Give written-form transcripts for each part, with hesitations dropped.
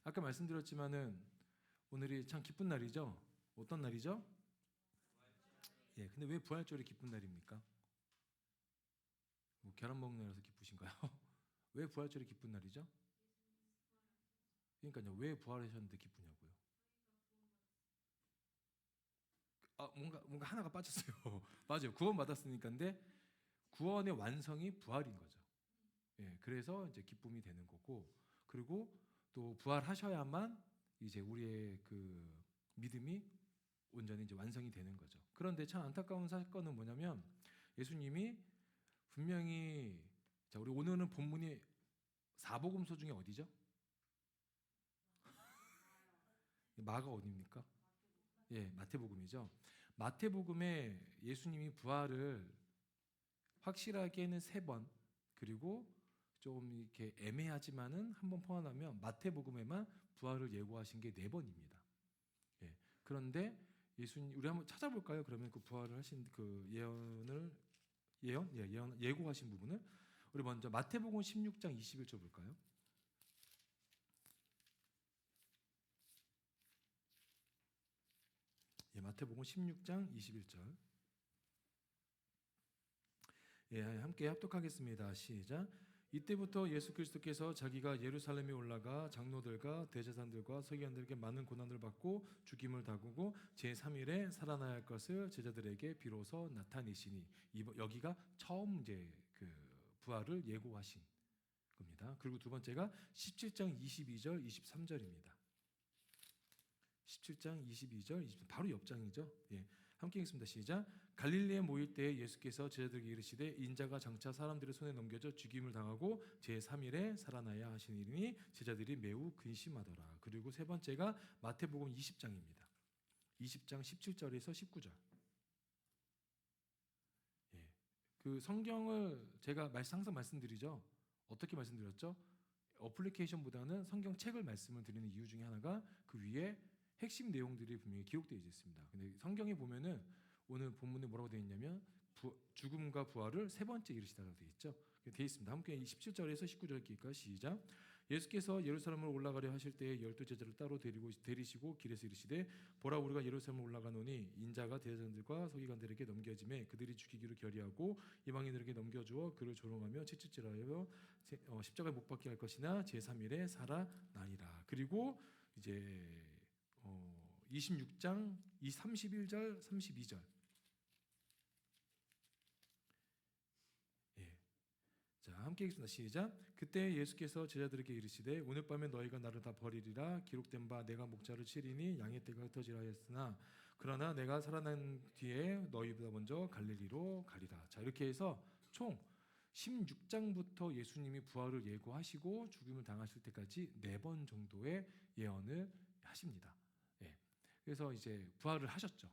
아까 말씀드렸지만은 오늘이 참 기쁜 날이죠. 어떤 날이죠? 예, 근데 왜 부활절이 기쁜 날입니까? 뭐 계란 먹는 날이라서 기쁘신가요? 왜 부활절이 기쁜 날이죠? 그러니까요, 왜 부활하셨는데 기쁘냐고요? 뭔가 하나가 빠졌어요. 맞아요, 구원 받았으니까인데 구원의 완성이 부활인 거죠. 예, 그래서 이제 기쁨이 되는 거고, 그리고 또 부활하셔야만 이제 우리의 그 믿음이 온전히 이제 완성이 되는 거죠. 그런데 참 안타까운 사건은 뭐냐면 예수님이 분명히 자, 우리 오늘은 본문이 사복음서 중에 어디죠? 마가 어디입니까? 예, 마태복음이죠. 마태복음에 예수님이 부활을 확실하게는 3번, 그리고 좀 이렇게 애매하지만은 한 번 포함하면 마태복음에만 부활을 예고하신 게 4번입니다. 예. 그런데 예수님, 우리 한번 찾아볼까요? 그러면 그 부활을 하신 그 예고하신 부분을 우리 먼저 마태복음 16장 21절 볼까요? 예, 마태복음 16장 21절. 예, 함께 합독하겠습니다. 시작. 이때부터 예수 그리스도께서 자기가 예루살렘에 올라가 장로들과 대제사장들과 서기관들에게 많은 고난을 받고 죽임을 당하고 제3일에 살아나야 할 것을 제자들에게 비로소 나타내시니, 여기가 처음 이제 그 부활을 예고하신 겁니다. 그리고 두 번째가 17장 22절 23절입니다. 17장 22절 23절 바로 옆장이죠. 예. 함께 읽습니다. 시작. 갈릴리에 모일 때 예수께서 제자들에게 이르시되 인자가 장차 사람들의 손에 넘겨져 죽임을 당하고 제3일에 살아나야 하시니 제자들이 매우 근심하더라. 그리고 세 번째가 마태복음 20장입니다. 20장 17절에서 19절. 예. 그 성경을 제가 항상 말씀드리죠. 어떻게 말씀드렸죠? 어플리케이션보다는 성경책을 말씀을 드리는 이유 중에 하나가 그 위에 핵심 내용들이 분명히 기록되어 있습니다. 근데 성경에 보면은 오늘 본문에 뭐라고 되어 있냐면 죽음과 부활을 3번째 이르시다라고 되어 있죠. 되어 있습니다. 함께 17절에서 19절까지 시작. 예수께서 예루살렘으로 올라가려 하실 때에 12제자를 따로 데리시고 길에서 이르시되 보라, 우리가 예루살렘으로 올라가노니 인자가 대제사장들과 서기관들에게 넘겨짐에 그들이 죽이기로 결의하고 이방인들에게 넘겨주어 그를 조롱하며 채찍질하여 십자가에 못 박게 할 것이나 제3일에 살아나리라. 그리고 이제 26장 31절 32절. 예. 자, 함께 읽습니다. 시작. 그때 예수께서 제자들에게 이르시되 오늘 밤에 너희가 나를 다 버리리라. 기록된 바 내가 목자를 치리니 양의 떼가 흩어지라 하였으나 그러나 내가 살아난 뒤에 너희보다 먼저 갈릴리로 가리라. 자, 이렇게 해서 총 16장부터 예수님이 부활을 예고하시고 죽임을 당하실 때까지 4번 정도의 예언을 하십니다. 예. 그래서 이제 부활을 하셨죠.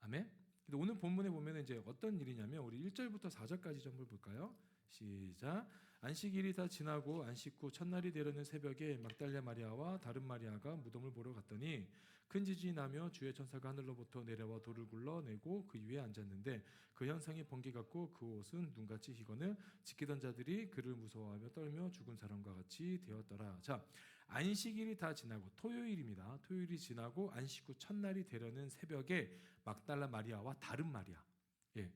아멘. 근데 오늘 본문에 보면 이제 어떤 일이냐면 우리 1절부터 4절까지 좀 볼까요? 시작. 안식일이 다 지나고 안식 후 첫날이 되려는 새벽에 막달라 마리아와 다른 마리아가 무덤을 보러 갔더니 큰 지진이 나며 주의 천사가 하늘로부터 내려와 돌을 굴러내고 그 위에 앉았는데 그 형상이 번개 같고 그 옷은 눈같이 희거늘 지키던 자들이 그를 무서워하며 떨며 죽은 사람과 같이 되었더라. 자, 안식일이 다 지나고 토요일입니다. 토요일이 지나고 안식 후 첫날이 되려는 새벽에 막달라 마리아와 다른 마리아, 예,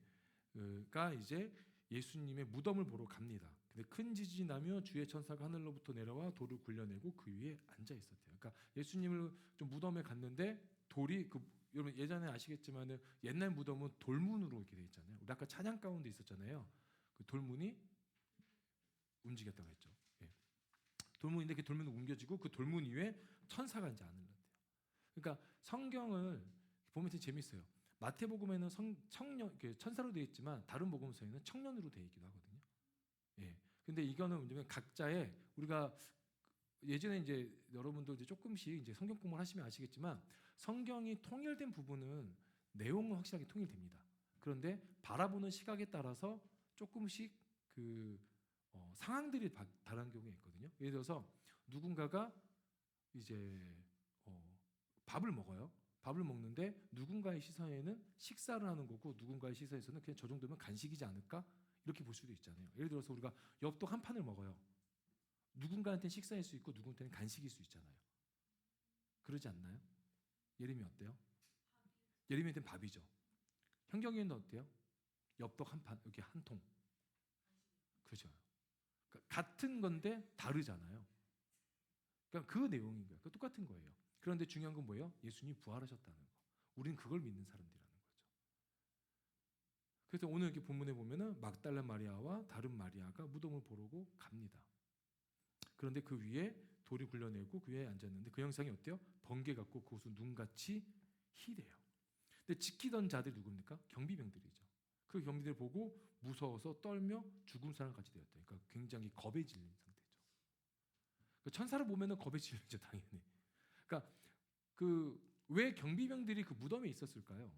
가 이제 예수님의 무덤을 보러 갑니다. 근데 큰 지진이 나며 주의 천사가 하늘로부터 내려와 돌을 굴려내고 그 위에 앉아 있었대요. 그러니까 예수님을 좀 무덤에 갔는데 돌이 여러분 예전에 아시겠지만은 옛날 무덤은 돌문으로 이렇게 돼 있잖아요. 우리 아까 찬양 가운데 있었잖아요. 그 돌문이 움직였다고 했죠. 예. 돌문인데 그 돌문이 옮겨지고 그 돌문 위에 천사가 이제 앉는대요. 그러니까 성경을 보면 되게 재밌어요. 마태복음에는 청년, 천사로 되어 있지만 다른 복음서에는 청년으로 되어 있기도 하거든요. 예. 근데 이거는 뭐냐면 각자의 우리가 예전에 이제 여러분도 이제 조금씩 이제 성경 공부를 하시면 아시겠지만 성경이 통일된 부분은 내용은 확실하게 통일됩니다. 그런데 바라보는 시각에 따라서 조금씩 상황들이 다른 경우가 있거든요. 예를 들어서 누군가가 이제 밥을 먹어요. 밥을 먹는데 누군가의 시선에는 식사를 하는 거고 누군가의 시선에서는 그냥 저 정도면 간식이지 않을까? 이렇게 볼 수도 있잖아요. 예를 들어서 우리가 엽떡 한 판을 먹어요. 누군가한테는 식사일 수 있고 누군가한테는 간식일 수 있잖아요. 그러지 않나요? 예림이 어때요? 예림이한테는 밥이죠. 현경이는 어때요? 엽떡 한 판, 여기 한 통. 그죠? 그러니까 같은 건데 다르잖아요. 그러니까 그 내용인 거예요. 그 똑같은 거예요. 그런데 중요한 건 뭐예요? 예수님이 부활하셨다는 거. 우리는 그걸 믿는 사람들이라는 거죠. 그래서 오늘 이렇게 본문에 보면은 막달라 마리아와 다른 마리아가 무덤을 보러고 갑니다. 그런데 그 위에 돌이 굴려내고 그 위에 앉았는데 그 형상이 어때요? 번개 같고 그것은 눈같이 희대요. 근데 지키던 자들이 누굽니까? 경비병들이죠. 그 경비들 보고 무서워서 떨며 죽은 사람 같이 되었다. 그러니까 굉장히 겁에 질린 상태죠. 그러니까 천사를 보면은 겁에 질리죠, 당연히. 그러니까 그 왜 경비병들이 그 무덤에 있었을까요?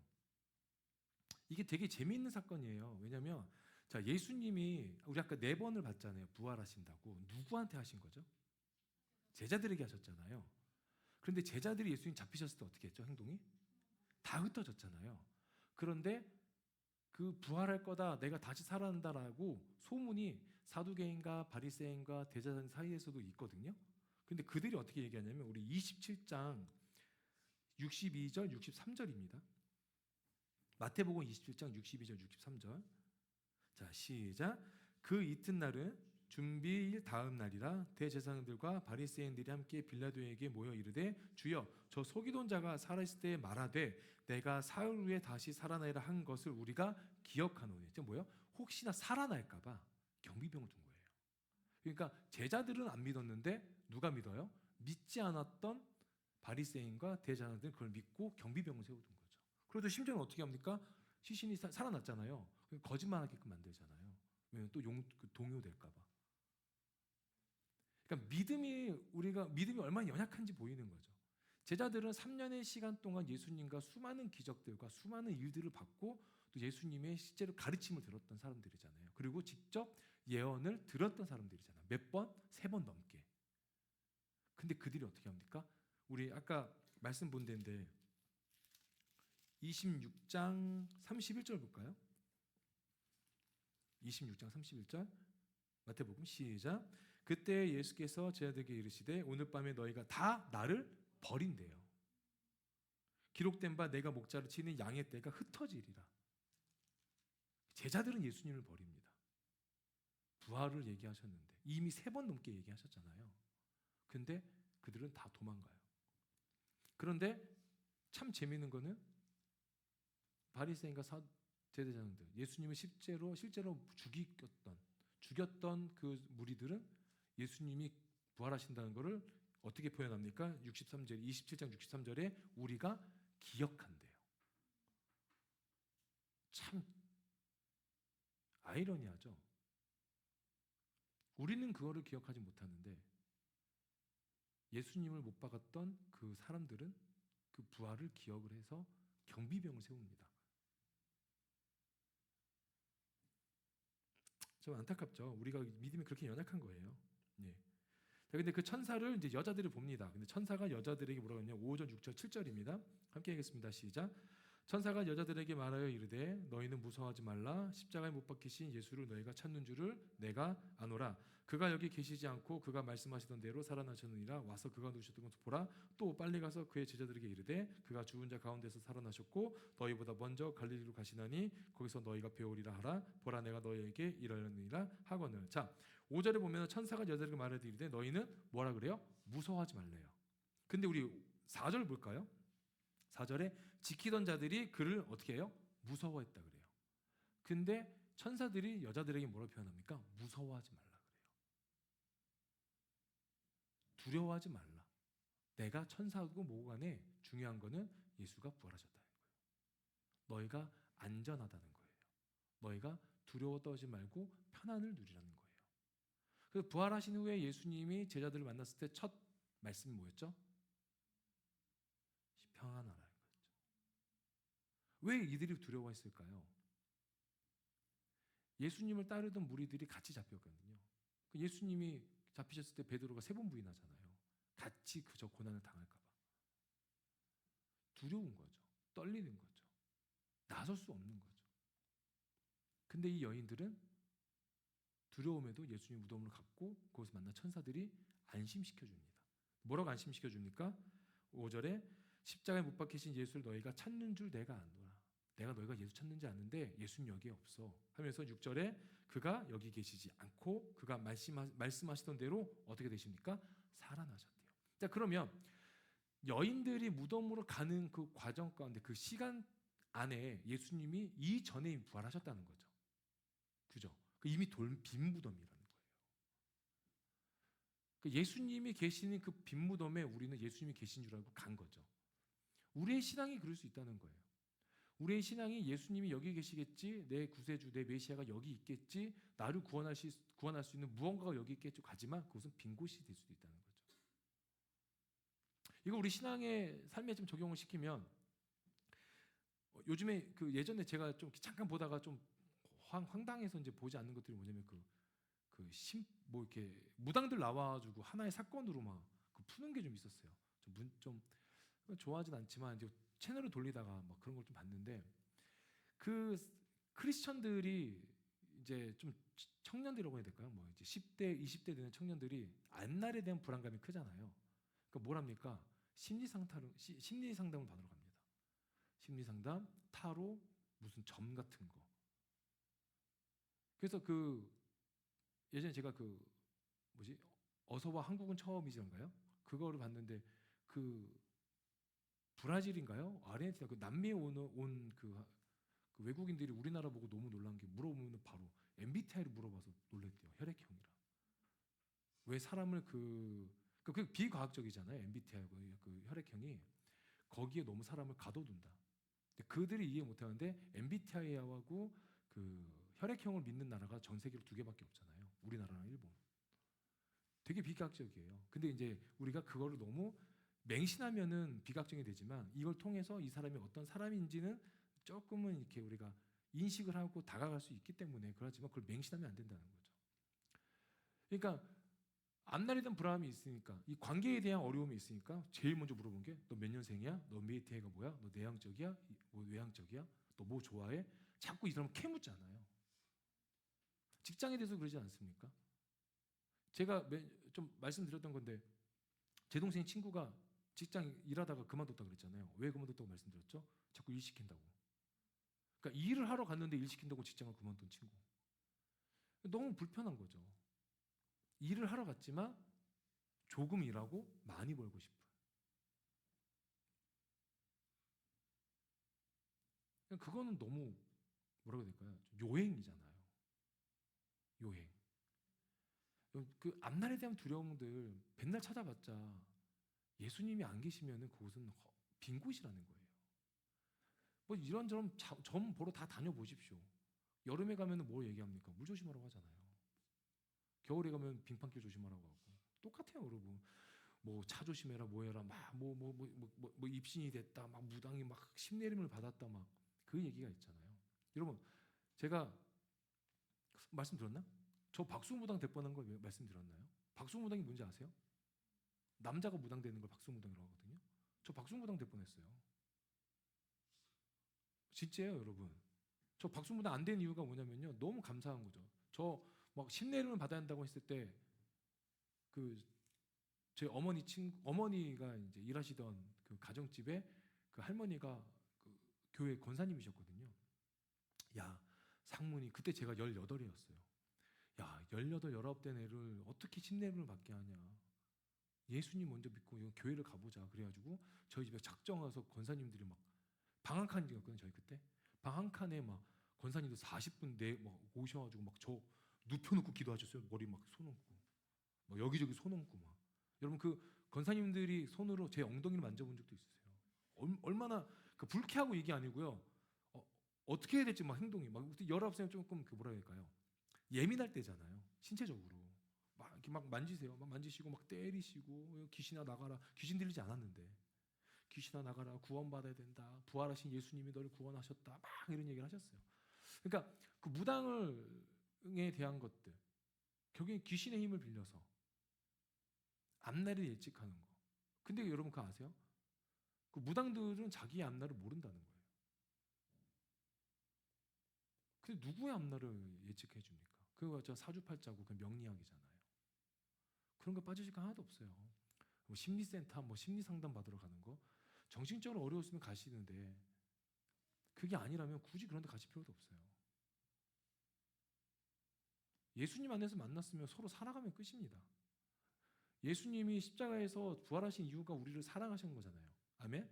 이게 되게 재미있는 사건이에요. 왜냐하면 자, 예수님이 우리 아까 4번을 봤잖아요. 부활하신다고. 누구한테 하신 거죠? 제자들에게 하셨잖아요. 그런데 제자들이 예수님 잡히셨을 때 어떻게 했죠? 행동이? 다 흩어졌잖아요. 그런데 그 부활할 거다, 내가 다시 살아난다라고 소문이 사두개인과 바리새인과 대제사장 사이에서도 있거든요. 근데 그들이 어떻게 얘기하냐면 우리 27장 62절, 63절입니다. 마태복음 27장 62절, 63절. 자, 시작. 그 이튿날은 준비일 다음 날이라 대제사장들과 바리새인들이 함께 빌라도에게 모여 이르되 주여 저 속이던 자가 살아있을 때 말하되 내가 사흘 후에 다시 살아나리라 한 것을 우리가 기억하노니. 이제 뭐요? 혹시나 살아날까 봐 경비병을 둔 거예요. 그러니까 제자들은 안 믿었는데 누가 믿어요? 믿지 않았던 바리새인과 대제사장들은 그걸 믿고 경비병을 세워둔 거죠. 그래도 심지어는 어떻게 합니까? 시신이 살아났잖아요. 거짓말하게끔 만들잖아요. 왜냐면 또 동요될까 봐. 그러니까 믿음이 얼마나 연약한지 보이는 거죠. 제자들은 3년의 시간 동안 예수님과 수많은 기적들과 수많은 일들을 받고 또 예수님의 실제로 가르침을 들었던 사람들이잖아요. 그리고 직접 예언을 들었던 사람들이잖아요. 몇 번? 3번 넘게. 근데 그들이 어떻게 합니까? 우리 아까 말씀 본 데인데 26장 31절 볼까요? 26장 31절 마태복음 시작. 그때 예수께서 제자들에게 이르시되 오늘 밤에 너희가 다 나를 버린대요. 기록된 바 내가 목자를 치는 양의 떼가 흩어지리라. 제자들은 예수님을 버립니다. 부활을 얘기하셨는데 이미 3번 넘게 얘기하셨잖아요. 근데 그들은 다 도망가요. 그런데 참 재미있는 거는 바리새인과 대제사장들, 예수님을 실제로 죽였던 그 무리들은 예수님이 부활하신다는 것을 어떻게 표현합니까? 63절, 27장 63절에 우리가 기억한대요. 참 아이러니하죠. 우리는 그거를 기억하지 못하는데 예수님을 못 박았던 그 사람들은 그 부활을 기억을 해서 경비병을 세웁니다. 좀 안타깝죠. 우리가 믿음이 그렇게 연약한 거예요. 예. 자, 근데 그 천사를 이제 여자들이 봅니다. 근데 천사가 여자들에게 뭐라고 했냐? 5절, 6절, 7절입니다. 함께 하겠습니다. 시작. 천사가 여자들에게 말하여 이르되 너희는 무서워하지 말라. 십자가에 못 박히신 예수를 너희가 찾는 줄을 내가 아노라. 그가 여기 계시지 않고 그가 말씀하시던 대로 살아나셨느니라. 와서 그가 누우셨던 것을 보라. 또 빨리 가서 그의 제자들에게 이르되 그가 죽은 자 가운데서 살아나셨고 너희보다 먼저 갈릴리로 가시나니 거기서 너희가 배우리라 하라. 보라 내가 너희에게 이르느니라 하거늘. 자, 5절에 보면 천사가 여자들에게 말하되 이르되 너희는 뭐라 그래요? 무서워하지 말래요. 근데 우리 4절 볼까요? 4절에 지키던 자들이 그를 어떻게 해요? 무서워했다 그래요. 근데 천사들이 여자들에게 뭐라고 표현합니까? 무서워하지 말라 그래요. 두려워하지 말라. 내가 천사하고 뭐고 간에 중요한 거는 예수가 부활하셨다는 거예요. 너희가 안전하다는 거예요. 너희가 두려워 떨지 말고 편안을 누리라는 거예요. 그래서 부활하신 후에 예수님이 제자들을 만났을 때 첫 말씀이 뭐였죠? 평안하라는 거죠. 왜 이들이 두려워했을까요? 예수님을 따르던 무리들이 같이 잡혔거든요. 예수님이 잡히셨을 때 베드로가 3번 부인하잖아요. 같이 그저 고난을 당할까 봐. 두려운 거죠. 떨리는 거죠. 나설 수 없는 거죠. 근데 이 여인들은 두려움에도 예수님 무덤으로 갔고 거기서 만난 천사들이 안심시켜 줍니다. 뭐라고 안심시켜 줍니까? 5절에 십자가에 못 박히신 예수를 너희가 찾는 줄 내가 아노라. 내가 너희가 예수 찾는지 아는데 예수님 여기에 없어 하면서 6절에 그가 여기 계시지 않고 그가 말씀하시던 대로 어떻게 되십니까? 살아나셨대요. 자, 그러면 여인들이 무덤으로 가는 그 과정 가운데 그 시간 안에 예수님이 이전에 부활하셨다는 거죠. 그죠? 이미 빈 무덤이라는 거예요. 예수님이 계시는 그 빈 무덤에 우리는 예수님이 계신 줄 알고 간 거죠. 우리의 신앙이 그럴 수 있다는 거예요. 우리의 신앙이 예수님이 여기 계시겠지, 내 구세주, 내 메시아가 여기 있겠지, 나를 구원할 수 있는 무언가가 여기 있겠지 가지만 그것은 빈 곳이 될 수도 있다는 거죠. 이거 우리 신앙의 삶에 좀 적용을 시키면 요즘에 예전에 제가 좀 잠깐 보다가 좀 황당해서 이제 보지 않는 것들이 뭐냐면 뭐 이렇게 무당들 나와가지고 하나의 사건으로 막 푸는 게 좀 있었어요. 좀 좋아하진 않지만 이제 채널을 돌리다가 막 그런 걸 좀 봤는데 크리스천들이 이제 좀 청년들이라고 해야 될까요? 뭐 이제 10대, 20대 되는 청년들이 앞날에 대한 불안감이 크잖아요. 그러니까 뭘 합니까? 심리 상담을 받으러 갑니다. 심리 상담, 타로, 무슨 점 같은 거. 그래서 예전에 제가 어서와 한국은 처음이지인가요? 그거를 봤는데 브라질인가요? 아르헨티나 남미에 온 외국인들이 우리나라 보고 너무 놀란 게 물어보면 바로 MBTI를 물어봐서 놀랬대요. 혈액형이라. 왜 사람을 그 비과학적이잖아요. MBTI하고 혈액형이 거기에 너무 사람을 가둬둔다. 근데 그들이 이해 못하는데 MBTI하고 혈액형을 믿는 나라가 전 세계로 2개밖에 없잖아요. 우리나라랑 일본. 되게 비과학적이에요. 근데 이제 우리가 그거를 너무 맹신하면은 비과학적이 되지만 이걸 통해서 이 사람이 어떤 사람인지는 조금은 이렇게 우리가 인식을 하고 다가갈 수 있기 때문에 그렇지만 그걸 맹신하면 안 된다는 거죠. 그러니까 앞날에 대한 불안함이 있으니까 이 관계에 대한 어려움이 있으니까 제일 먼저 물어본 게 너 몇 년생이야? 너 MBTI가 뭐야? 너 내향적이야? 뭐 외향적이야? 너 뭐 좋아해? 자꾸 이 사람은 캐묻잖아요. 직장에 대해서 그러지 않습니까? 제가 좀 말씀드렸던 건데 제 동생 친구가 직장 일하다가 그만뒀다 그랬잖아요. 왜 그만뒀다고 말씀드렸죠? 자꾸 일 시킨다고. 그러니까 일을 하러 갔는데 일 시킨다고 직장을 그만둔 친구. 너무 불편한 거죠. 일을 하러 갔지만 조금 일하고 많이 벌고 싶어요. 그거는 너무 뭐라고 해야 될까요? 요행이잖아요. 요행. 앞날에 대한 두려움들 맨날 찾아봤자 예수님이 안 계시면은 그곳은 빈 곳이라는 거예요. 뭐 이런저런 점 보러 다 다녀보십시오. 여름에 가면은 뭘 얘기합니까? 물 조심하라고 하잖아요. 겨울에 가면 빙판길 조심하라고 하고 똑같아요, 여러분. 뭐 차 조심해라, 뭐해라, 뭐 입신이 됐다, 막 무당이 막 심내림을 받았다, 막 그 얘기가 있잖아요. 여러분, 제가 말씀드렸나? 저 박수무당 될 뻔한 거 말씀드렸나요? 박수무당이 뭔지 아세요? 남자가 무당 되는 걸 박수무당이라고 하거든요. 저 박수무당 될 뻔했어요. 진짜예요, 여러분. 저 박수무당 안 된 이유가 뭐냐면요, 너무 감사한 거죠. 저 막 신내림을 받아야 한다고 했을 때 제 어머니가 이제 일하시던 그 가정집에 그 할머니가 교회 권사님이셨거든요. 야, 상문이 그때 제가 18이었어요. 야, 18, 19된 애를 어떻게 신내림을 받게 하냐. 예수님 먼저 믿고 교회를 가보자. 그래가지고 저희 집에 작정 와서 권사님들이 막 방 한 칸이었거든요. 저희 그때 방 한 칸에 막 권사님들 40분 막 오셔가지고 막 저 눕혀놓고 기도하셨어요. 머리 막 손 얹고 막 여기저기 손 얹고 막. 여러분 권사님들이 손으로 제 엉덩이를 만져본 적도 있으세요. 얼마나 불쾌하고 이게 아니고요. 어떻게 해야 될지 막 행동이 막 19살 조금 뭐라 해야 될까요? 예민할 때잖아요. 신체적으로 막 이렇게 막 만지세요. 막 만지시고 막 때리시고 귀신아 나가라. 귀신 들리지 않았는데 귀신아 나가라. 구원받아야 된다. 부활하신 예수님이 너를 구원하셨다. 막 이런 얘기를 하셨어요. 그러니까 무당에 대한 것들 결국엔 귀신의 힘을 빌려서 앞날을 예측하는 거. 근데 여러분 그거 아세요? 무당들은 자기의 앞날을 모른다는 거예요. 근데 누구의 앞날을 예측해 줍니까? 그거 저 사주팔자고 그 명리학이잖아요. 그런 거 빠지실 거 하나도 없어요. 뭐 심리센터, 뭐 심리상담 받으러 가는 거, 정신적으로 어려웠으면 가시는데 그게 아니라면 굳이 그런 데 가실 필요도 없어요. 예수님 안에서 만났으면 서로 살아가면 끝입니다. 예수님이 십자가에서 부활하신 이유가 우리를 사랑하신 거잖아요. 아멘?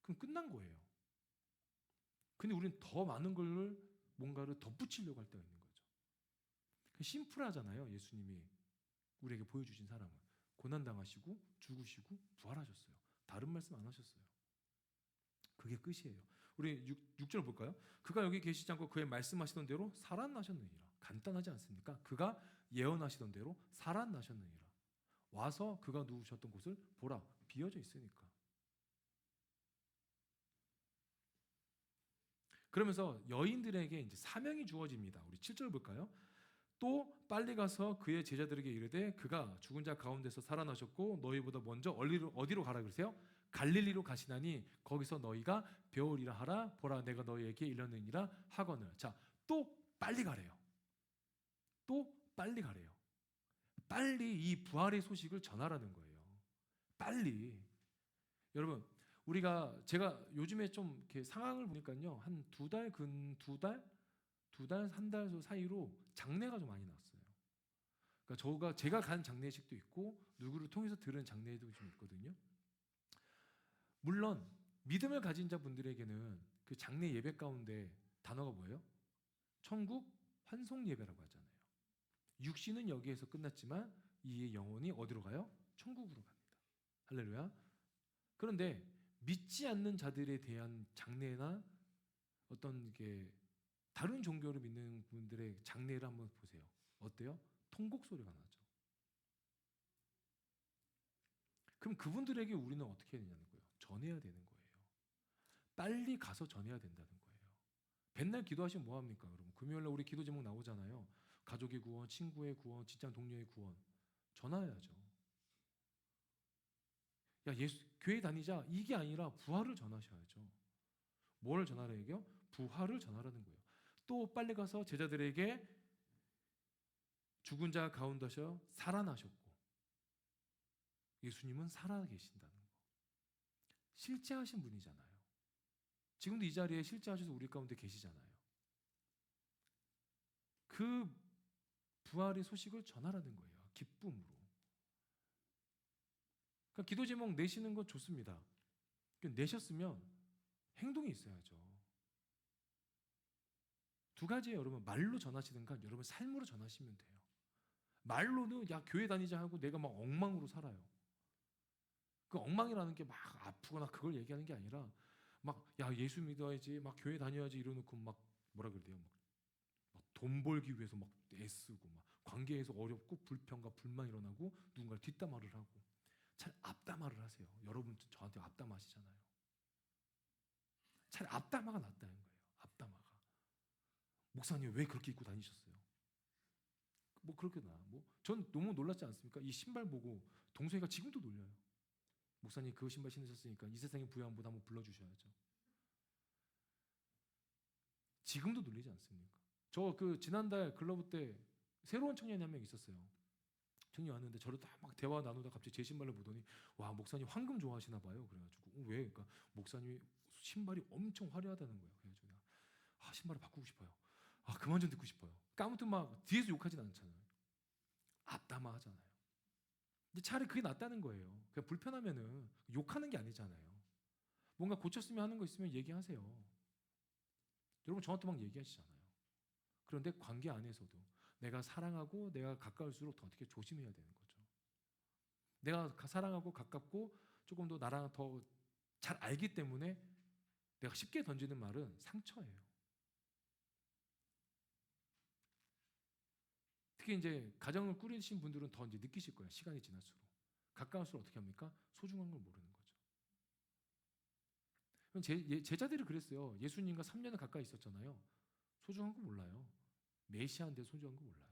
그럼 끝난 거예요. 근데 우리는 더 많은 걸 뭔가를 덧붙이려고 할 때가 있는 거죠. 심플하잖아요. 예수님이 우리에게 보여주신 사랑은 고난당하시고 죽으시고 부활하셨어요. 다른 말씀 안 하셨어요. 그게 끝이에요. 우리 6절 볼까요? 그가 여기 계시지 않고 그의 말씀하시던 대로 살아나셨느니라. 간단하지 않습니까? 그가 예언하시던 대로 살아나셨느니라. 와서 그가 누우셨던 곳을 보라, 비어져 있으니까. 그러면서 여인들에게 이제 사명이 주어집니다. 우리 7절 볼까요? 또 빨리 가서 그의 제자들에게 이르되 그가 죽은 자 가운데서 살아나셨고 너희보다 먼저 어디로 가라 그러세요? 갈릴리로 가시나니 거기서 너희가 배우리라 하라. 보라 내가 너희에게 이르느니라 하거늘. 자, 또 빨리 가래요. 또 빨리 가래요. 빨리 이 부활의 소식을 전하라는 거예요. 빨리. 여러분, 제가 요즘에 좀 이렇게 상황을 보니까요, 한 두 달, 한 달 사이로 장례가 좀 많이 났어요. 그러니까 제가 간 장례식도 있고 누구를 통해서 들은 장례도 좀 있거든요. 물론 믿음을 가진 자분들에게는 그 장례 예배 가운데 단어가 뭐예요? 천국 환송 예배라고 하잖아요. 육신은 여기에서 끝났지만 이 영혼이 어디로 가요? 천국으로 갑니다. 할렐루야. 그런데 믿지 않는 자들에 대한 장례나 어떤 게 다른 종교를 믿는 분들의 장례를 한번 보세요. 어때요? 통곡 소리가 나죠. 그럼 그분들에게 우리는 어떻게 해야 되냐는 거예요. 전해야 되는 거예요. 빨리 가서 전해야 된다는 거예요. 맨날 기도하시면 뭐합니까? 여러분 금요일날 우리 기도 제목 나오잖아요. 가족의 구원, 친구의 구원, 직장 동료의 구원. 전하야죠. 야, 교회 다니자. 이게 아니라 부활을 전하셔야죠. 뭘 전하라고요? 부활을 전하라는 거예요. 또 빨리 가서 제자들에게 죽은 자 가운데서 살아나셨고 예수님은 살아계신다는 거. 실제하신 분이잖아요. 지금도 이 자리에 실제하셔서 우리 가운데 계시잖아요. 그 부활의 소식을 전하라는 거예요. 기쁨으로. 그러니까 기도 제목 내시는 건 좋습니다. 내셨으면 행동이 있어야죠. 두 가지예요. 여러분 말로 전하시든가 여러분 삶으로 전하시면 돼요. 말로는 야 교회 다니자 하고 내가 막 엉망으로 살아요. 그 엉망이라는 게 막 아프거나 그걸 얘기하는 게 아니라 막 야 예수 믿어야지 막 교회 다녀야지 이러놓고 막 뭐라 그래야 돼요? 막 돈 벌기 위해서 막 애쓰고 막 관계에서 어렵고 불평과 불만 일어나고 누군가를 뒷담화를 하고 차라리 앞담화를 하세요. 여러분 저한테 앞담화하시잖아요. 차라리 앞담화가 낫다는 거예요. 앞담화가. 목사님 왜 그렇게 입고 다니셨어요? 뭐 그렇게 전 너무 놀랐지 않습니까? 이 신발 보고 동생이가 지금도 놀려요. 목사님 그 신발 신으셨으니까 이 세상의 부요한 분 한번 불러주셔야죠. 지금도 놀리지 않습니까? 저 지난달 글러브 때 새로운 청년이 한 명 있었어요. 청년이 왔는데 저를 다 막 대화 나누다 갑자기 제 신발을 보더니 와 목사님 황금 좋아하시나 봐요. 그래가지고 왜? 그러니까 목사님이 신발이 엄청 화려하다는 거예요. 그래가지고 내가 신발을 바꾸고 싶어요. 그만 좀 듣고 싶어요. 까무튼 막 뒤에서 욕하진 않잖아요. 앞담화 하잖아요. 근데 차라리 그게 낫다는 거예요. 그냥 불편하면은 욕하는 게 아니잖아요. 뭔가 고쳤으면 하는 거 있으면 얘기하세요. 여러분 저한테 막 얘기하시잖아요. 그런데 관계 안에서도 내가 사랑하고 내가 가까울수록 더 어떻게 조심해야 되는 거죠. 내가 사랑하고 가깝고 조금 더 나랑 더 잘 알기 때문에 내가 쉽게 던지는 말은 상처예요. 특히 이제 가정을 꾸리신 분들은 더 이제 느끼실 거예요. 시간이 지날수록. 가까울수록 어떻게 합니까? 소중한 걸 모르는 거죠. 제자들이 그랬어요. 예수님과 3년을 가까이 있었잖아요. 소중한 거 몰라요. 메시아인데 소중한 거 몰라요.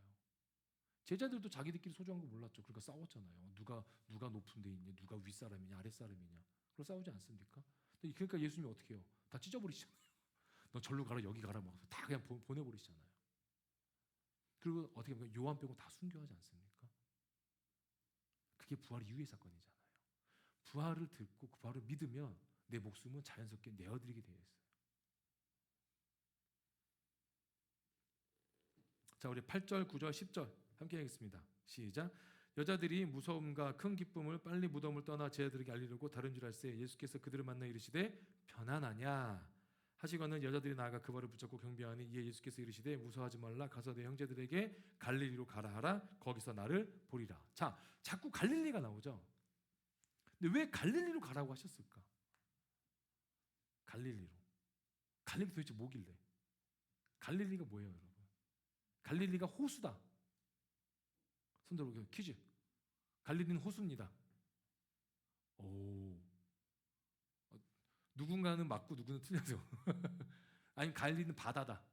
제자들도 자기들끼리 소중한 거 몰랐죠. 그러니까 싸웠잖아요. 누가 높은 데 있냐, 누가 윗사람이냐, 아랫사람이냐. 그걸 싸우지 않습니까? 그러니까 예수님이 어떻게 해요? 다 찢어버리시잖아요. 너 절로 가라, 여기 가라, 막 다 그냥 보내버리시잖아요. 그리고 어떻게 보면 요한 빼고 다 순교하지 않습니까? 그게 부활 이후의 사건이잖아요. 부활을 듣고 그 부활을 믿으면 내 목숨은 자연스럽게 내어드리게 되어 있어요. 자, 우리 8절, 9절, 10절 함께 하겠습니다. 시작. 여자들이 무서움과 큰 기쁨을 빨리 무덤을 떠나 제자들에게 알리려고 다른 줄 알세 예수께서 그들을 만나 이르시되 편안하냐 하시거늘 여자들이 나아가 그 발을 붙잡고 경배하니 이에 예수께서 이르시되 무서워하지 말라 가서 내 형제들에게 갈릴리로 가라 하라 거기서 나를 보리라. 자, 자꾸 갈릴리가 나오죠. 근데 왜 갈릴리로 가라고 하셨을까? 갈릴리로. 갈릴리 도대체 뭐길래? 갈릴리가 뭐예요, 여러분? 갈릴리가 호수다. 손들어 퀴즈. 갈릴리는 호수입니다. 오. 누군가는 맞고 누구는 틀려서. 아니면 갈릴리는 바다다.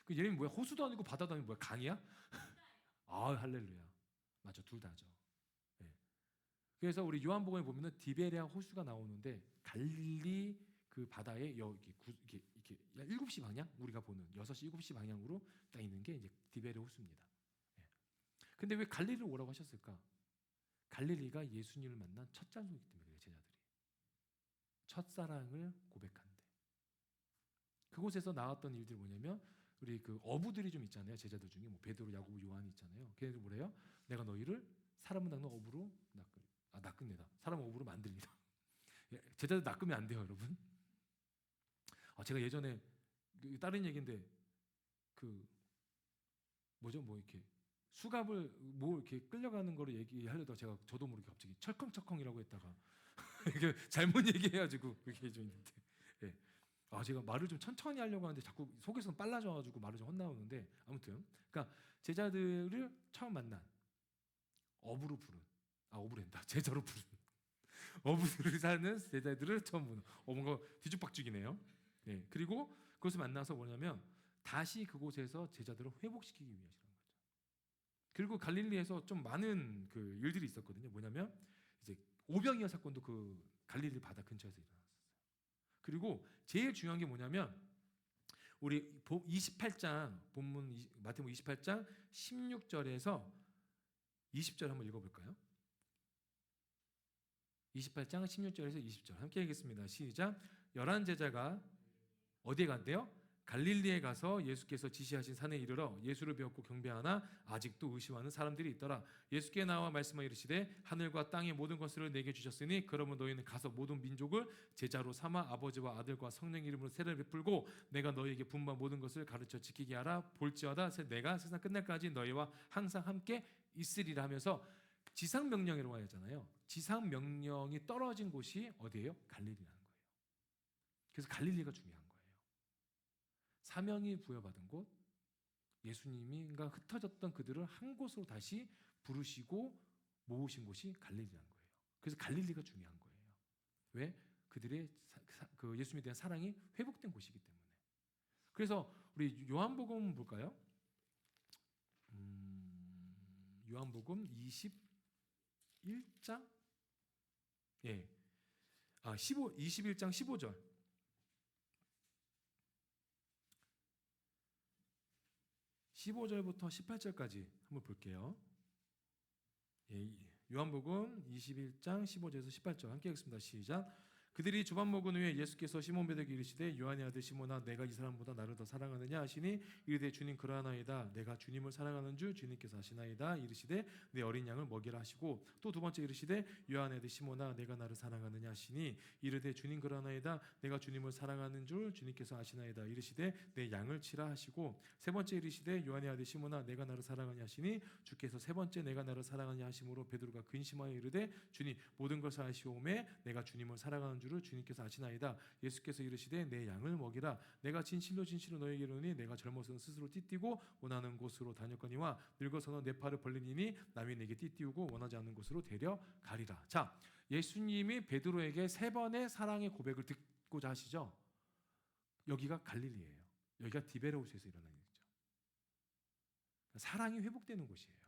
그 예림이 뭐야? 호수도 아니고 바다도 아니고 뭐야? 강이야? 아, 할렐루야. 맞아, 둘 다죠. 네. 그래서 우리 요한복음에 보면은 디베레아 호수가 나오는데 갈릴리 그 바다에 여기 이렇게 7시 방향 우리가 보는 6시 7시 방향으로 딱 있는 게 이제 디베레아 호수입니다. 네. 근데 왜 갈릴리로 오라고 하셨을까? 갈릴리가 예수님을 만난 첫 장소이기 때문에 그래요, 제자들이. 첫사랑을 고백한대. 그곳에서 나왔던 일들이 뭐냐면 우리 그 어부들이 좀 있잖아요. 제자들 중에 뭐 베드로, 야고보, 요한이 있잖아요. 걔네들 뭐래요? 내가 너희를 사람을 낚는 어부로 낚는다. 사람 어부로 만들리다. 제자들 낚으면 안 돼요, 여러분. 제가 예전에 다른 얘기인데 그 뭐죠? 뭐 이렇게 수갑을 뭐 이렇게 끌려가는 거를 얘기하려다가 제가 저도 모르게 갑자기 철컹철컹이라고 했다가 이게 잘못 얘기해가지고 그렇게 해줘 있는데. 예. 제가 말을 좀 천천히 하려고 하는데 자꾸 속에서는 빨라져가지고 말을 좀 혼나오는데 아무튼 그러니까 제자들을 처음 만난 어부로 부른 어부랜다 제자로 부른 어부들을 사는 제자들을 처음 보는 뭔가 뒤죽박죽이네요. 예. 그리고 그것을 만나서 뭐냐면 다시 그곳에서 제자들을 회복시키기 위해서라는 거죠. 그리고 갈릴리에서 좀 많은 그 일들이 있었거든요. 뭐냐면 이제 오병이어 사건도 그 갈릴리 바다 근처에서 일어났었어요. 그리고 제일 중요한 게 뭐냐면 우리 28장 본문 마태복음 28장 16절에서 20절 한번 읽어볼까요? 28장 16절에서 20절 함께 하겠습니다. 시작. 11 제자가 어디에 간대요? 갈릴리에 가서 예수께서 지시하신 산에 이르러 예수를 배웠고 경배하나 아직도 의심하는 사람들이 있더라. 예수께 나와 말씀하여 이르시되 하늘과 땅의 모든 것을 내게 주셨으니 그러면 너희는 가서 모든 민족을 제자로 삼아 아버지와 아들과 성령 이름으로 세례를 베풀고 내가 너희에게 분부한 모든 것을 가르쳐 지키게 하라. 볼지어다 내가 세상 끝날까지 너희와 항상 함께 있으리라 하면서 지상 명령이라고 하잖아요. 지상 명령이 떨어진 곳이 어디예요? 갈릴리라는 거예요. 그래서 갈릴리가 중요한 거예요. 사명이 부여받은 곳, 예수님이가 흩어졌던 그들을 한 곳으로 다시 부르시고 모으신 곳이 갈릴리라는 거예요. 그래서 갈릴리가 중요한 거예요. 왜? 그들의 그 예수님에 대한 사랑이 회복된 곳이기 때문에. 그래서 우리 요한복음 볼까요? 요한복음 21장 21장 15절. 15절부터 18절까지 한번 볼게요. 요한복음 21장 15절에서 18절 함께 읽겠습니다. 시작. 그들이 주밥 먹은 후에 예수께서 시몬 베드로에게 이르시되 요한의 아들 시몬아 내가 이 사람보다 나를 더 사랑하느냐 하시니 이르되 주님 그러하나이다. 내가 주님을 사랑하는 줄 주님께서 아시나이다. 이르시되 내 어린 양을 먹이라 하시고 또 두 번째 이르시되 요한의 아들 시몬아 내가 나를 사랑하느냐 하시니 이르되 주님 그러하나이다. 내가 주님을 사랑하는 줄 주님께서 아시나이다. 이르시되 내 양을 치라 하시고 세 번째 이르시되 요한의 아들 시몬아 내가 나를 사랑하냐 하시니 주께서 세 번째 내가 나를 사랑하냐 하심으로 베드로가 근심하여 이르되 주님 모든 것을 아시오매 내가 주님을 사랑하는 줄을 주님께서 아시나이다. 예수께서 이르시되 내 양을 먹이라. 내가 진실로 너희에게 이르노니 내가 젊어서는 스스로 띠띠고 원하는 곳으로 다녔거니와 늙어서는 내 팔을 벌리니 남이 내게 띠띠우고 원하지 않는 곳으로 데려가리라. 자, 예수님이 베드로에게 세 번의 사랑의 고백을 듣고자 하시죠. 여기가 갈릴리예요. 여기가 디베레호수에서 일어난 일이죠. 사랑이 회복되는 곳이에요.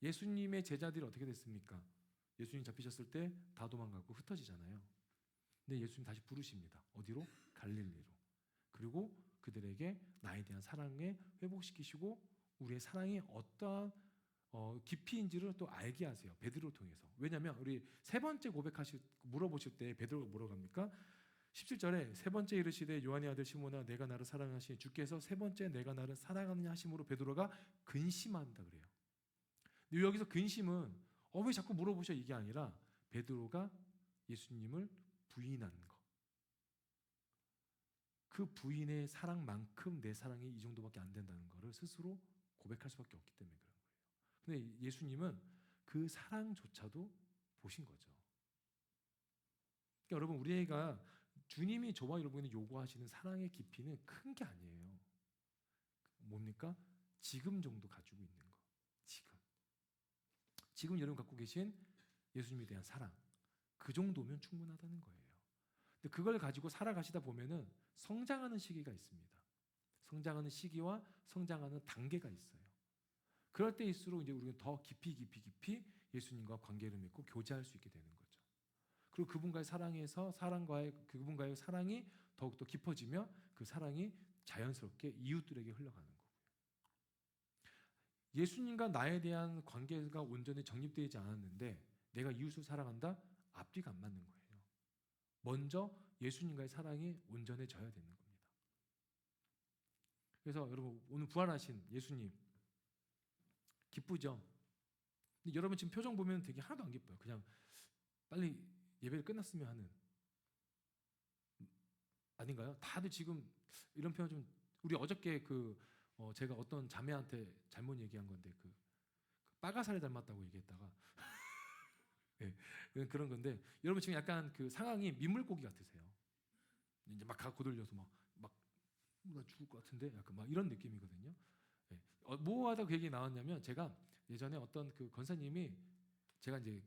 예수님의 제자들이 어떻게 됐습니까? 예수님 잡히셨을 때 다 도망가고 흩어지잖아요. 근데 예수님 다시 부르십니다. 어디로? 갈릴리로. 그리고 그들에게 나에 대한 사랑에 회복시키시고 우리의 사랑이 어떠한 깊이인지를 또 알게 하세요. 베드로를 통해서. 왜냐하면 우리 세 번째 물어보실 때 베드로가 뭐라고 합니까? 17절에 세 번째 이르시되 요한의 아들 시몬아 내가 나를 사랑하시니 주께서 세 번째 내가 나를 사랑하느냐 하심으로 베드로가 근심한다 그래요. 근데 여기서 근심은 왜 자꾸 물어보셔 이게 아니라 베드로가 예수님을 부인한 거. 그 부인의 사랑만큼 내 사랑이 이 정도밖에 안 된다는 것을 스스로 고백할 수밖에 없기 때문에 그런 거예요. 근데 예수님은 그 사랑조차도 보신 거죠. 그러니까 여러분 우리가 주님이 저와 여러분이 요구하시는 사랑의 깊이는 큰 게 아니에요. 뭡니까? 지금 정도 가지고 있는 거. 지금 여러분 갖고 계신 예수님에 대한 사랑 그 정도면 충분하다는 거예요. 근데 그걸 가지고 살아가시다 보면은 성장하는 시기가 있습니다. 성장하는 시기와 성장하는 단계가 있어요. 그럴 때일수록 이제 우리는 더 깊이 예수님과 관계를 맺고 교제할 수 있게 되는 거죠. 그리고 그분과의 그분과의 사랑이 더욱더 깊어지며 그 사랑이 자연스럽게 이웃들에게 흘러가는 거고요. 예수님과 나에 대한 관계가 온전히 정립되지 않았는데 내가 이웃을 사랑한다? 앞뒤가 안 맞는 거예요. 먼저 예수님과의 사랑이 온전해져야 되는 겁니다. 그래서 여러분 오늘 부활하신 예수님 기쁘죠? 근데 여러분 지금 표정 보면 되게 하나도 안 기뻐요. 그냥 빨리 예배를 끝났으면 하는 아닌가요? 다들 지금 이런 표현 좀 우리 어저께 제가 어떤 자매한테 잘못 얘기한 건데 그 빠가사리 닮았다고 얘기했다가 네, 그런 건데 여러분 지금 약간 그 상황이 민물고기 같으세요. 이제 막 고들려서 나 죽을 것 같은데 약간 막 이런 느낌이거든요. 네. 뭐 하다 그 얘기 나왔냐면 제가 예전에 어떤 그 권사님이 제가 이제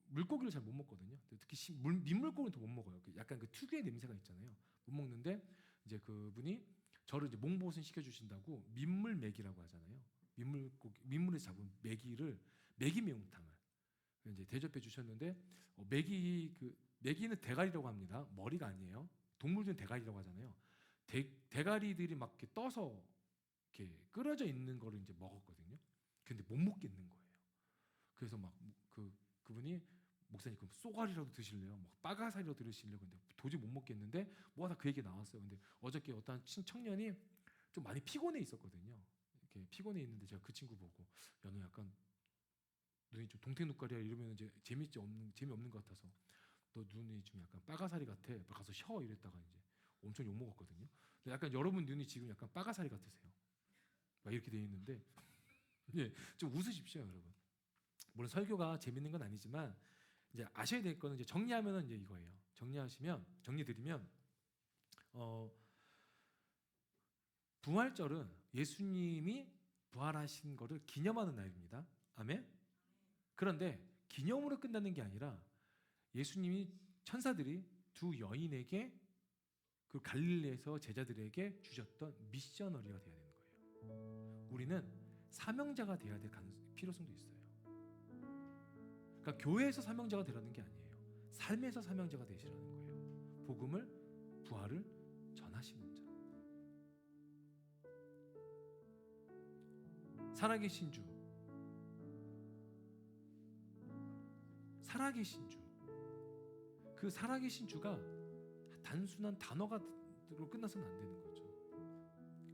물고기를 잘 못 먹거든요. 특히 민물고기는 더 못 먹어요. 약간 그 특유의 냄새가 있잖아요. 못 먹는데 이제 그분이 저를 이제 몽보신 시켜주신다고 민물메기라고 하잖아요. 민물에서 잡은 메기를 메기 매운탕을 이제 대접해 주셨는데 메기는 대가리라고 합니다. 머리가 아니에요. 동물 중 대가리라고 하잖아요. 대가리들이 막 이렇게 떠서 이렇게 끓여져 있는 거를 이제 먹었거든요. 근데 못 먹겠는 거예요. 그래서 그분이 목사님 그럼 쏘가리라도 드실래요? 빠가사리라도 드실래요? 근데 도저히 못 먹겠는데 뭐가 다 그 얘기 나왔어요. 근데 어저께 어떤 청년이 좀 많이 피곤해 있었거든요. 이렇게 피곤해 있는데 제가 그 친구 보고 야 너 약간 눈이 좀 동태눈깔이야 이러면 이제 재미없는 것 같아서 너 눈이 좀 약간 빠가사리 같아. 가서 쉬어 이랬다가 이제 엄청 욕 먹었거든요. 약간 여러분 눈이 지금 약간 빠가사리 같으세요. 막 이렇게 돼 있는데 예, 좀 웃으십시오, 여러분. 물론 설교가 재밌는 건 아니지만 이제 아셔야 될 거는 이제 정리하면은 이제 이거예요. 정리드리면 부활절은 예수님이 부활하신 것을 기념하는 날입니다. 아멘. 그런데 기념으로 끝나는 게 아니라 예수님이 천사들이 두 여인에게 그 갈릴리에서 제자들에게 주셨던 미셔너리가 되어야 되는 거예요. 우리는 사명자가 되어야 될 필요성도 있어요. 그러니까 교회에서 사명자가 되라는 게 아니에요. 삶에서 사명자가 되시라는 거예요. 복음을, 부활을 전하시는 자. 살아계신 주. 그 살아계신 주가 단순한 단어가로 끝나서는 안 되는 거죠.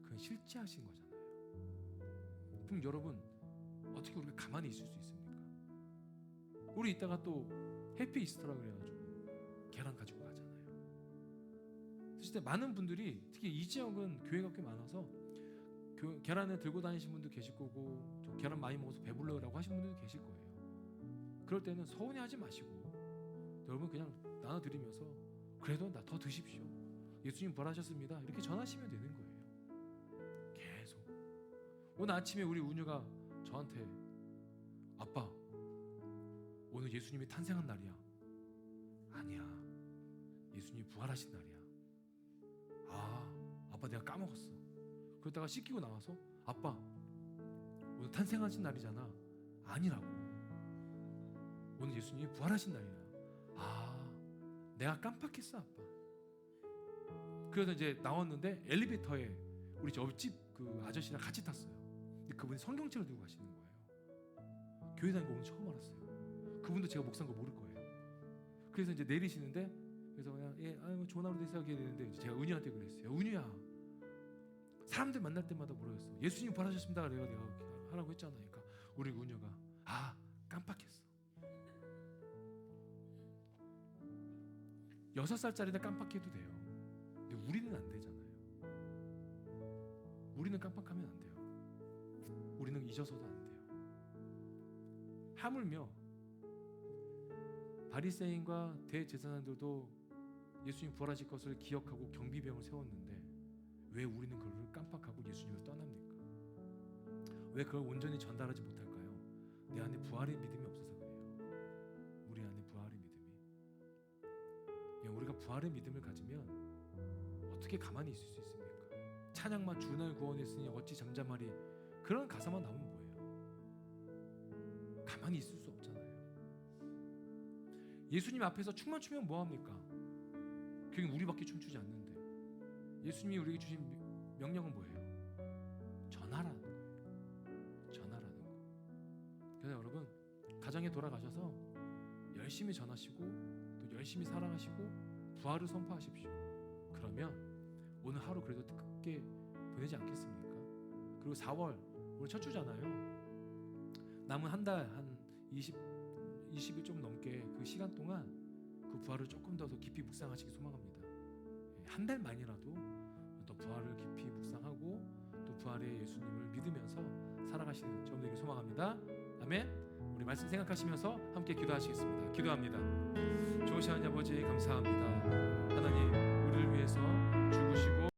그건 실제하신 거잖아요. 그럼 여러분 어떻게 우리가 가만히 있을 수 있습니까? 우리 이따가 또 해피 이스터라고 그래가지고 계란 가지고 가잖아요. 사실 많은 분들이 특히 이 지역은 교회가 꽤 많아서 계란을 들고 다니신 분도 계실 거고 저 계란 많이 먹어서 배불러라고 하신 분들도 계실 거예요. 그럴 때는 서운해하지 마시고 여러분 그냥 나눠드리면서 그래도 나 더 드십시오. 예수님 부활하셨습니다. 이렇게 전하시면 되는 거예요. 계속. 오늘 아침에 우리 운유가 저한테 아빠 오늘 예수님이 탄생한 날이야. 아니야. 예수님이 부활하신 날이야. 아빠 내가 까먹었어. 그러다가 씻기고 나와서 아빠 오늘 탄생하신 날이잖아. 아니라고. 오늘 예수님이 부활하신 날이야. 내가 깜빡했어 아빠. 그래서 이제 나왔는데 엘리베이터에 우리 옆집 그 아저씨랑 같이 탔어요. 근데 그분이 성경책을 들고 가시는 거예요. 교회 다니는 거 오늘 처음 알았어요. 그분도 제가 목사인 거 모를 거예요. 그래서 이제 내리시는데, 그래서 그냥 좋은 하루 되세요 이렇게 되는데, 제가 은유한테 그랬어요. 은유야, 사람들 만날 때마다 뭐라 했어? 예수님 부활하셨습니다. 내가 하라고 했잖아. 그러니까 우리 은유가 깜빡했어. 6살짜리는 깜빡해도 돼요. 근데 우리는 안 되잖아요. 우리는 깜빡하면 안 돼요. 우리는 잊어서도 안 돼요. 하물며 바리새인과 대제사장들도 예수님 부활하실 것을 기억하고 경비병을 세웠는데 왜 우리는 그걸 깜빡하고 예수님을 떠납니까? 왜 그걸 온전히 전달하지 못할까요? 내 안에 부활의 믿음이 없어서 그래요. 우리 안에 부활의 믿음이. 우리가 부활의 믿음을 가지면 어떻게 가만히 있을 수 있습니까? 찬양만 주 날 구원했으니 어찌 잠잠하리, 그런 가사만 나오면 뭐예요? 가만히 있을 수 없잖아요. 예수님 앞에서 춤만 추면 뭐합니까? 그게 우리밖에 춤추지 않는데 예수님이 우리에게 주신 명령은 뭐예요? 전하라는 거예요. 전하라는 거. 그래서 여러분, 가정에 돌아가셔서 열심히 전하시고 또 열심히 사랑하시고 부활을 선포하십시오. 그러면 오늘 하루 그래도 뜻깊게 보내지 않겠습니까? 그리고 4월 오늘 첫 주잖아요. 남은 한 달, 한 20일 좀 넘게 그 시간 동안 그 부활을 조금 더 깊이 묵상하시기 소망합니다. 한 달만이라도 또 부활을 깊이 묵상하고 또 부활의 예수님을 믿으면서 살아가시는 저분에게 소망합니다. 아멘. 우리 말씀 생각하시면서 함께 기도하시겠습니다. 기도합니다. 좋으신 하나님 아버지 감사합니다. 하나님, 우리를 위해서